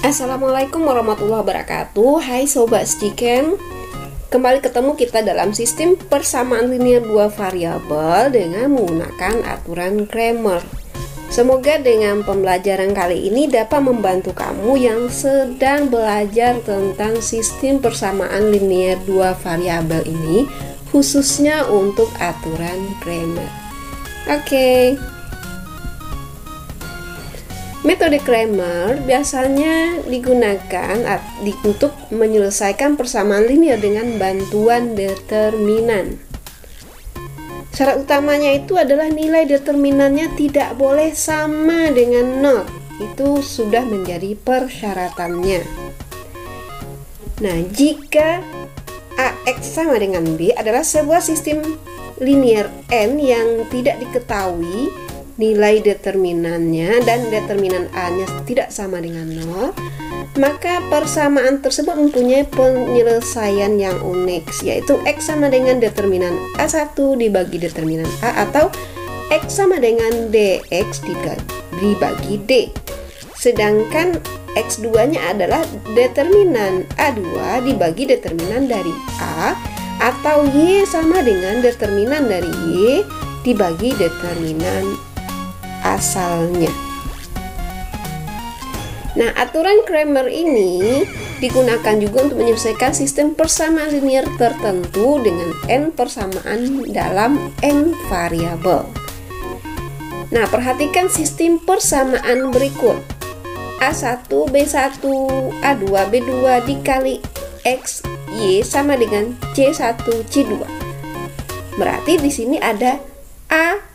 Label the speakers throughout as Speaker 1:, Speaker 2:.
Speaker 1: Assalamualaikum warahmatullahi wabarakatuh. Hai Sobat Stiken, kembali ketemu kita dalam sistem persamaan linear dua variabel dengan menggunakan aturan Cramer. Semoga dengan pembelajaran kali ini dapat membantu kamu yang sedang belajar tentang sistem persamaan linear dua variabel ini, khususnya untuk aturan Cramer. Oke. Metode Cramer biasanya digunakan untuk menyelesaikan persamaan linear dengan bantuan determinan. Syarat utamanya itu adalah nilai determinannya tidak boleh sama dengan 0. Itu sudah menjadi persyaratannya. Nah, jika AX sama dengan B adalah sebuah sistem linear N yang tidak diketahui nilai determinannya dan determinan A-nya tidak sama dengan 0, maka persamaan tersebut mempunyai penyelesaian yang unik, yaitu X sama dengan determinan A1 dibagi determinan A, atau X sama dengan DX dibagi D. Sedangkan X2-nya adalah determinan A2 dibagi determinan dari A, atau Y sama dengan determinan dari Y dibagi determinan asalnya. Nah, aturan Cramer ini digunakan juga untuk menyelesaikan sistem persamaan linear tertentu dengan n persamaan dalam n variabel. Nah, perhatikan sistem persamaan berikut. A1, B1, A2, B2 dikali X, Y sama dengan C1, C2. Berarti di sini ada A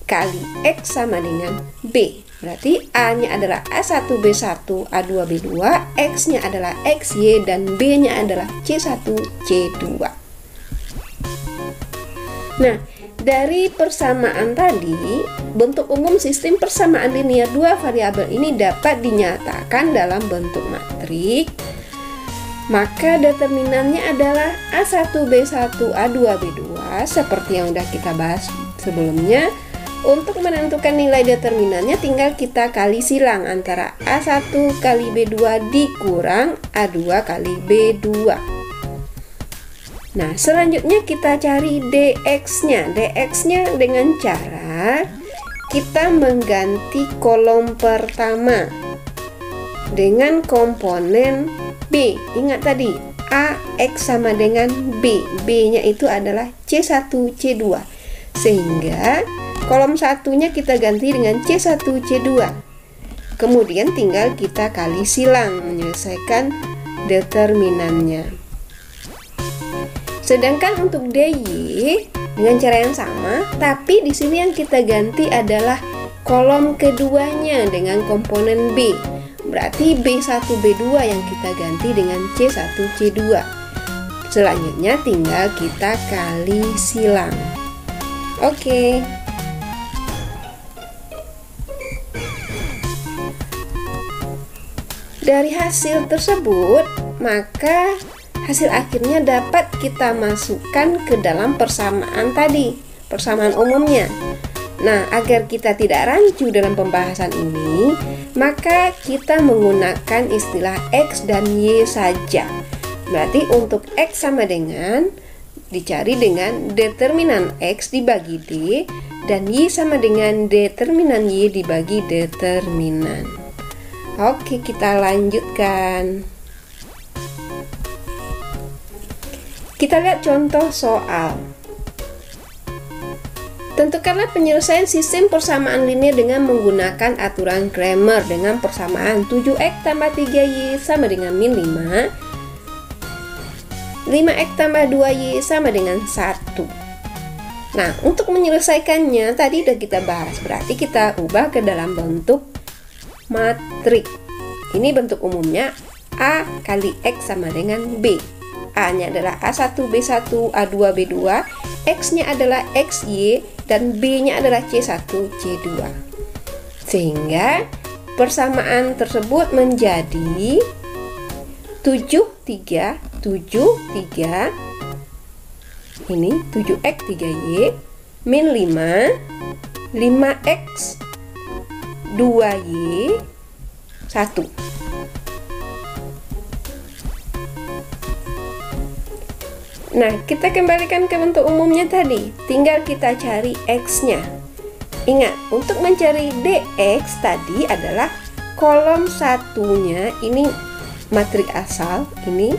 Speaker 1: kali X sama dengan B. Berarti A-nya adalah A1, B1, A2, B2, X-nya adalah XY, dan B-nya adalah C1, C2. Nah, dari persamaan tadi, bentuk umum sistem persamaan linear dua variabel ini dapat dinyatakan dalam bentuk matrik. Maka determinannya adalah A1, B1, A2, B2 seperti yang sudah kita bahas sebelumnya. Untuk menentukan nilai determinannya tinggal kita kali silang antara A1 kali B2 dikurang A2 kali B2. Nah, selanjutnya kita cari DX-nya. DX-nya dengan cara kita mengganti kolom pertama dengan komponen B. Ingat tadi, AX sama dengan B. B-nya itu adalah C1, C2. Sehingga kolom satunya kita ganti dengan C1, C2. Kemudian tinggal kita kali silang menyelesaikan determinannya. Sedangkan untuk DY dengan cara yang sama, tapi di sini yang kita ganti adalah kolom keduanya dengan komponen B. Berarti B1, B2 yang kita ganti dengan C1, C2. Selanjutnya tinggal kita kali silang. Oke. Dari hasil tersebut, maka hasil akhirnya dapat kita masukkan ke dalam persamaan tadi, persamaan umumnya. Nah, agar kita tidak rancu dalam pembahasan ini, maka kita menggunakan istilah X dan Y saja. Berarti untuk X sama dengan dicari dengan determinan X dibagi D, dan Y sama dengan determinan Y dibagi determinan. Oke, kita lanjutkan. Kita lihat contoh soal. Tentukanlah penyelesaian sistem persamaan linear dengan menggunakan aturan Cramer dengan persamaan 7x tambah 3y sama dengan min 5, 5x tambah 2y sama dengan 1. Nah, untuk menyelesaikannya tadi udah kita bahas, berarti kita ubah ke dalam bentuk matrik. Ini bentuk umumnya A kali X sama dengan B. A-nya adalah A1, B1, A2, B2, X-nya adalah XY, dan B-nya adalah C1, C2. Sehingga persamaan tersebut menjadi 7, 3, 7, 3. Ini 7X, 3Y, min 5, 5X, 2Y, 1. Nah, kita kembalikan ke bentuk umumnya tadi. Tinggal kita cari X-nya. Ingat, untuk mencari DX tadi adalah kolom satunya, ini matrik asal, ini.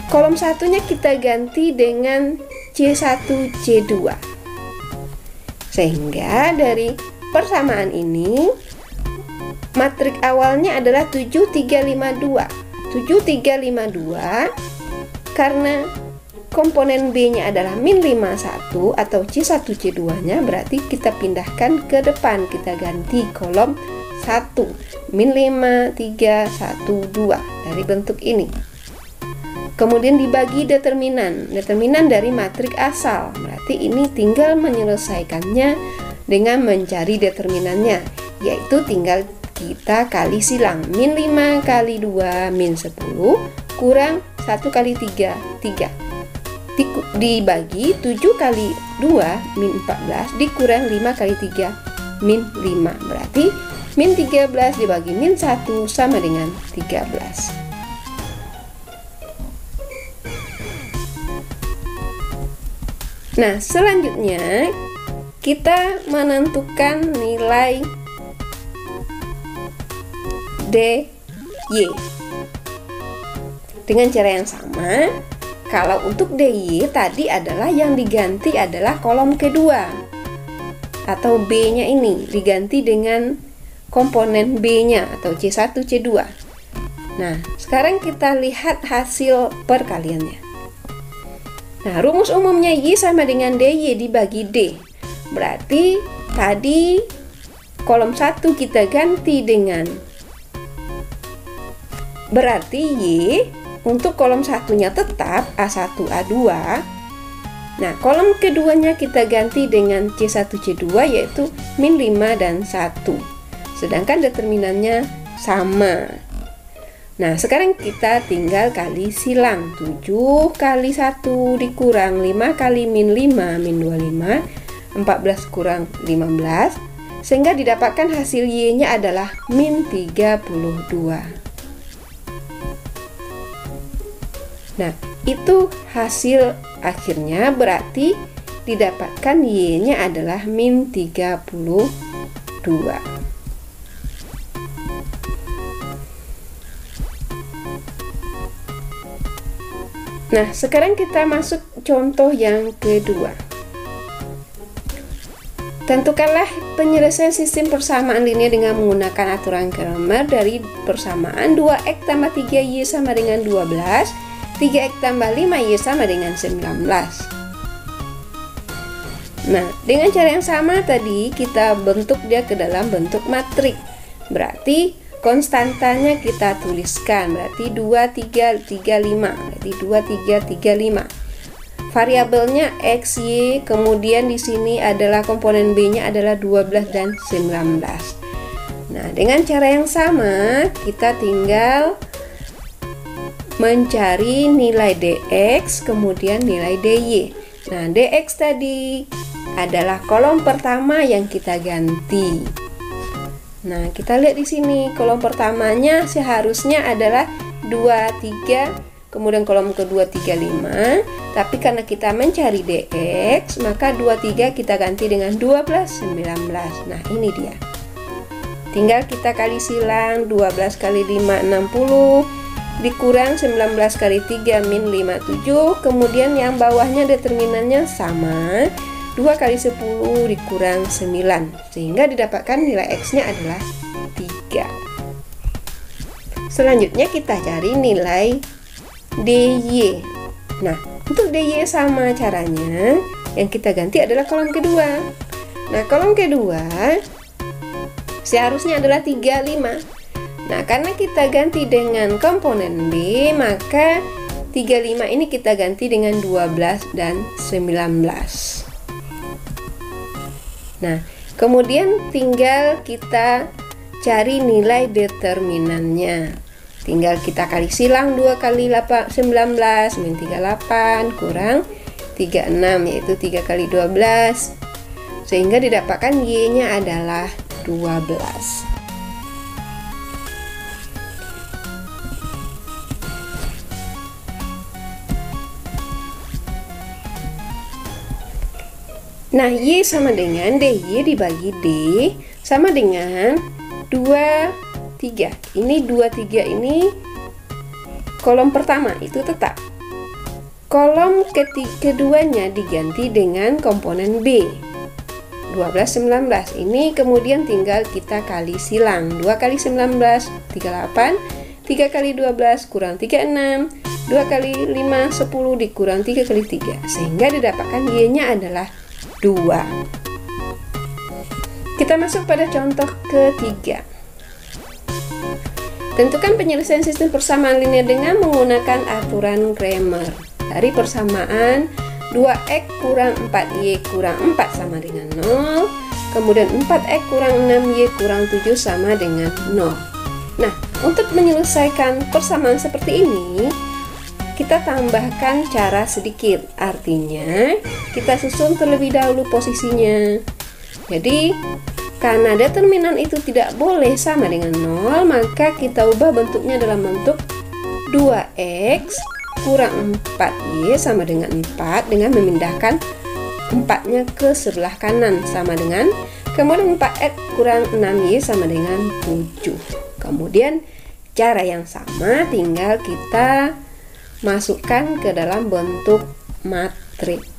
Speaker 1: Kolom satunya kita ganti dengan C1, C2. Sehingga dari persamaan ini, matrik awalnya adalah 7352. 7352 karena komponen B-nya adalah min 51 atau C1 C2 nya, berarti kita pindahkan ke depan, kita ganti kolom 1 min 5 3 1 2 dari bentuk ini. Kemudian dibagi determinan dari matrik asal, berarti ini tinggal menyelesaikannya dengan mencari determinannya, yaitu tinggal kita kali silang. Min 5 kali 2 min 10 kurang 1 kali 3, 3 dibagi 7 kali 2 min 14 dikurang 5 kali 3 min 5, berarti min 13 dibagi min 1 sama dengan 13. Nah, selanjutnya kita menentukan nilai DY dengan cara yang sama. Kalau untuk DY tadi adalah yang diganti adalah kolom kedua atau B-nya ini diganti dengan komponen B-nya atau C1 C2. Nah, sekarang kita lihat hasil perkaliannya. Nah, rumus umumnya Y sama dengan DY dibagi D. Berarti tadi kolom 1 kita ganti dengan, berarti Y untuk kolom satunya tetap A1 A2. Nah, kolom keduanya kita ganti dengan C1 C2 yaitu min 5 dan 1. Sedangkan determinannya sama. Nah, sekarang kita tinggal kali silang. 7 kali 1 dikurang 5 kali min 5 min 25, 14 kurang 15, sehingga didapatkan hasil Y-nya adalah min 32. Nah, itu hasil akhirnya, berarti didapatkan Y-nya adalah min 32. Nah, sekarang kita masuk contoh yang kedua. Tentukanlah penyelesaian sistem persamaan linear dengan menggunakan aturan Cramer dari persamaan 2x tambah 3y sama dengan 12, 3x tambah 5y sama dengan 19. Nah, dengan cara yang sama tadi kita bentuk dia ke dalam bentuk matrik. Berarti konstantanya kita tuliskan, berarti 2, 3, 3, 5. Berarti 2, 3, 3, 5. Variabelnya x, y, kemudian di sini adalah komponen B-nya adalah 12 dan 19. Nah, dengan cara yang sama kita tinggal mencari nilai dx kemudian nilai dy. Nah, dx tadi adalah kolom pertama yang kita ganti. Nah, kita lihat di sini kolom pertamanya seharusnya adalah 2, 3, kemudian kolom kedua 3, 5. Tapi karena kita mencari dx, maka 2, 3 kita ganti dengan 12, 19. Nah, ini dia. Tinggal kita kali silang, 12 kali 5, 60. Dikurang 19 kali 3 min 5, 7. Kemudian yang bawahnya determinannya sama, 2 kali 10 dikurang 9, sehingga didapatkan nilai x nya adalah 3. Selanjutnya kita cari nilai dy. Nah, untuk dy sama caranya, yang kita ganti adalah kolom kedua. Nah, kolom kedua seharusnya adalah 3, 5. Nah, karena kita ganti dengan komponen B, maka 3, 5 ini kita ganti dengan 12 dan 19. Nah, kemudian tinggal kita cari nilai determinannya. Tinggal kita kali silang 2 kali 19 min 38 kurang 36, yaitu 3 kali 12, sehingga didapatkan y-nya adalah 12. Nah, Y sama dengan DY dibagi D sama dengan 2, 3. Ini 2, 3 ini kolom pertama itu tetap. Kolom keduanya diganti dengan komponen B. 12, 19. Ini kemudian tinggal kita kali silang. 2 kali 19, 38. 3 kali 12 kurang 36. 2 kali 5, 10 dikurang 3 kali 3. Sehingga didapatkan Y-nya adalah 2. Kita masuk pada contoh ketiga. Tentukan penyelesaian sistem persamaan linear dengan menggunakan aturan Cramer. Dari persamaan 2x kurang 4y kurang 4 sama dengan 0. Kemudian 4x kurang 6y kurang 7 sama dengan 0. Nah, untuk menyelesaikan persamaan seperti ini, kita tambahkan cara sedikit. Artinya, kita susun terlebih dahulu posisinya. Jadi, karena determinan itu tidak boleh sama dengan 0, maka kita ubah bentuknya dalam bentuk 2x kurang 4y sama dengan 4 dengan memindahkan 4-nya ke sebelah kanan sama dengan, kemudian 4x kurang 6y sama dengan 7. Kemudian cara yang sama tinggal kita masukkan ke dalam bentuk matriks.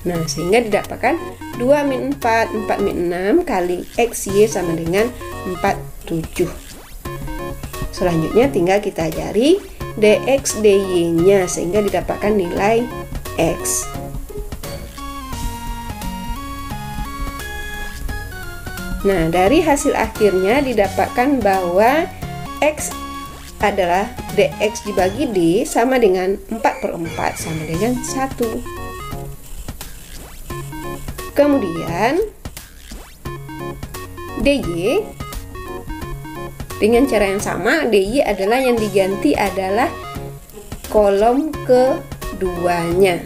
Speaker 1: Nah, sehingga didapatkan 2 min 4, 4 min 6 kali XY sama dengan 47. Selanjutnya tinggal kita cari DX DY-nya sehingga didapatkan nilai X. Nah, dari hasil akhirnya didapatkan bahwa X adalah DX dibagi D sama dengan 4/4 sama dengan 1. Kemudian DY dengan cara yang sama, DY adalah yang diganti adalah kolom keduanya.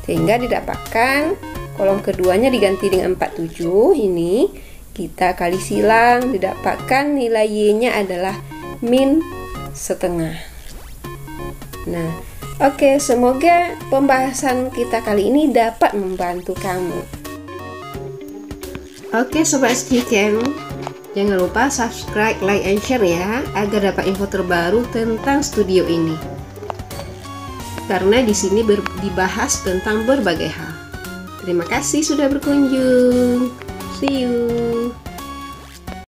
Speaker 1: Sehingga didapatkan kolom keduanya diganti dengan 47. Ini kita kali silang, didapatkan nilai Y-nya adalah min setengah. Nah, oke, semoga pembahasan kita kali ini dapat membantu kamu. Oke, Sobat SkiCamp, jangan lupa subscribe, like, and share ya, agar dapat info terbaru tentang studio ini. Karena di sini dibahas tentang berbagai hal. Terima kasih sudah berkunjung. See you.